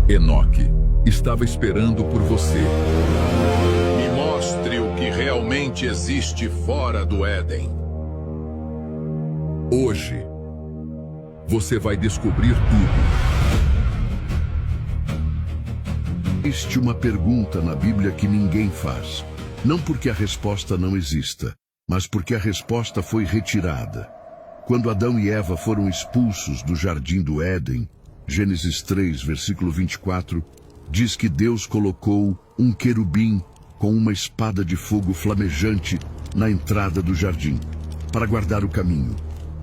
Enoque estava esperando por você. Me mostre o que realmente existe fora do Éden. Hoje, você vai descobrir tudo. Existe uma pergunta na Bíblia que ninguém faz. Não porque a resposta não exista, mas porque a resposta foi retirada. Quando Adão e Eva foram expulsos do jardim do Éden, Gênesis 3, versículo 24, diz que Deus colocou um querubim com uma espada de fogo flamejante na entrada do jardim, para guardar o caminho.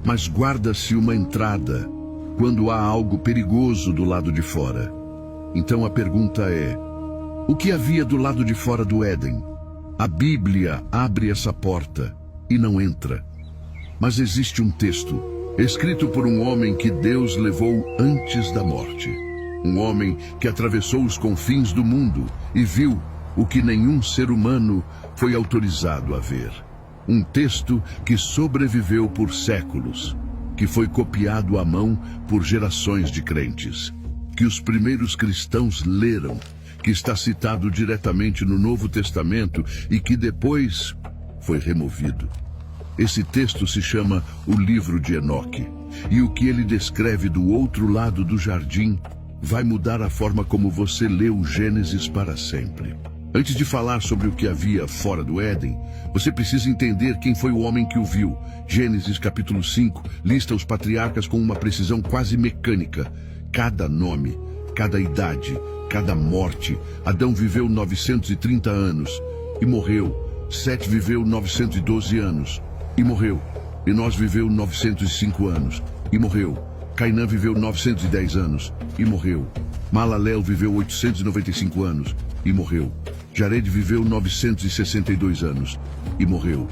Mas guarda-se uma entrada quando há algo perigoso do lado de fora. Então a pergunta é: o que havia do lado de fora do Éden? A Bíblia abre essa porta e não entra. Mas existe um texto, escrito por um homem que Deus levou antes da morte. Um homem que atravessou os confins do mundo e viu o que nenhum ser humano foi autorizado a ver. Um texto que sobreviveu por séculos, que foi copiado à mão por gerações de crentes, que os primeiros cristãos leram, que está citado diretamente no Novo Testamento e que depois foi removido. Esse texto se chama o Livro de Enoque, e o que ele descreve do outro lado do jardim vai mudar a forma como você lê o Gênesis para sempre. Antes de falar sobre o que havia fora do Éden, você precisa entender quem foi o homem que o viu. Gênesis capítulo 5 lista os patriarcas com uma precisão quase mecânica. Cada nome, cada idade, cada morte. Adão viveu 930 anos e morreu. Sete viveu 912 anos e morreu. Enós viveu 905 anos e morreu. Cainã viveu 910 anos e morreu. Malalel viveu 895 anos e morreu. Jared viveu 962 anos e morreu.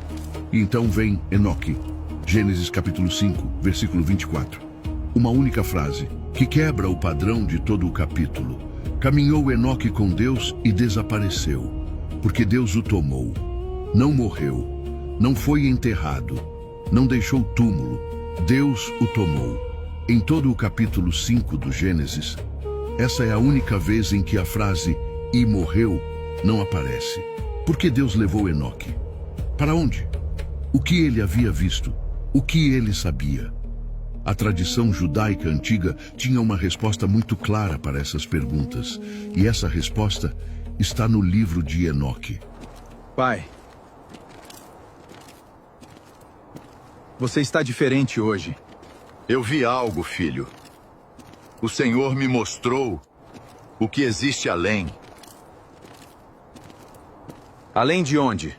E então vem Enoque, Gênesis capítulo 5, versículo 24. Uma única frase que quebra o padrão de todo o capítulo. Caminhou Enoque com Deus e desapareceu, porque Deus o tomou. Não morreu, não foi enterrado, não deixou túmulo. Deus o tomou. Em todo o capítulo 5 do Gênesis, essa é a única vez em que a frase "e morreu" não aparece. Por que Deus levou Enoque? Para onde? O que ele havia visto? O que ele sabia? A tradição judaica antiga tinha uma resposta muito clara para essas perguntas, e essa resposta está no livro de Enoque. Pai, você está diferente hoje. Eu vi algo, filho. O Senhor me mostrou o que existe além. Além de onde?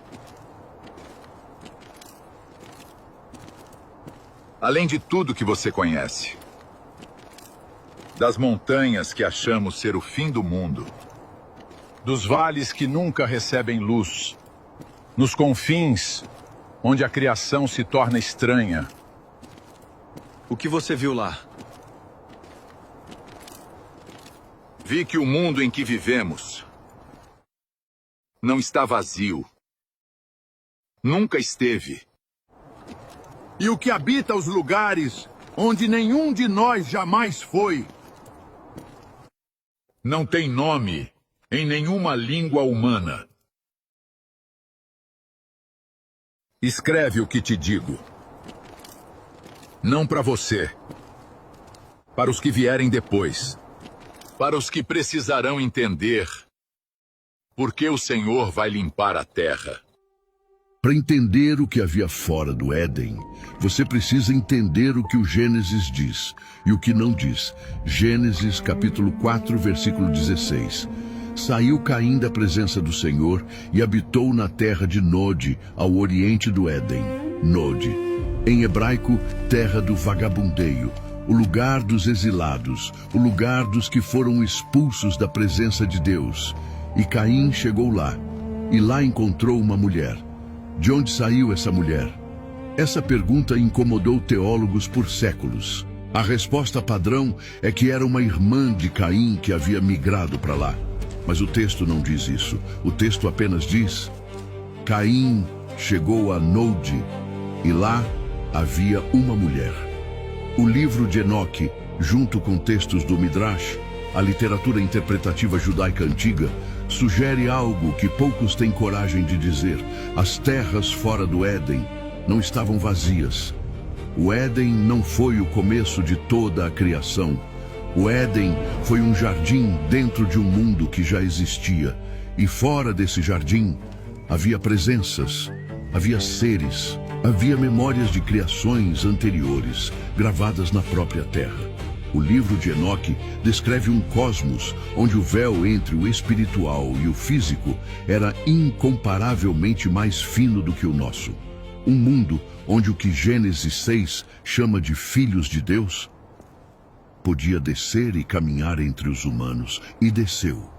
Além de tudo que você conhece. Das montanhas que achamos ser o fim do mundo. Dos vales que nunca recebem luz. Nos confins, onde a criação se torna estranha. O que você viu lá? Vi que o mundo em que vivemos não está vazio. Nunca esteve. E o que habita os lugares onde nenhum de nós jamais foi. Não tem nome em nenhuma língua humana. Escreve o que te digo. Não para você. Para os que vierem depois. Para os que precisarão entender porque o Senhor vai limpar a terra. Para entender o que havia fora do Éden, você precisa entender o que o Gênesis diz e o que não diz. Gênesis capítulo 4, versículo 16. Saiu Caim da presença do Senhor e habitou na terra de Nod, ao oriente do Éden. Nod, em hebraico, terra do vagabundeio, o lugar dos exilados, o lugar dos que foram expulsos da presença de Deus. E Caim chegou lá, e lá encontrou uma mulher. De onde saiu essa mulher? Essa pergunta incomodou teólogos por séculos. A resposta padrão é que era uma irmã de Caim que havia migrado para lá. Mas o texto não diz isso. O texto apenas diz: Caim chegou a Nod, e lá havia uma mulher. O livro de Enoque, junto com textos do Midrash, A literatura interpretativa judaica antiga sugere algo que poucos têm coragem de dizer. As terras fora do Éden não estavam vazias. O Éden não foi o começo de toda a criação. O Éden foi um jardim dentro de um mundo que já existia. E fora desse jardim havia presenças, havia seres, havia memórias de criações anteriores gravadas na própria terra. O livro de Enoque descreve um cosmos onde o véu entre o espiritual e o físico era incomparavelmente mais fino do que o nosso. Um mundo onde o que Gênesis 6 chama de filhos de Deus podia descer e caminhar entre os humanos, e desceu.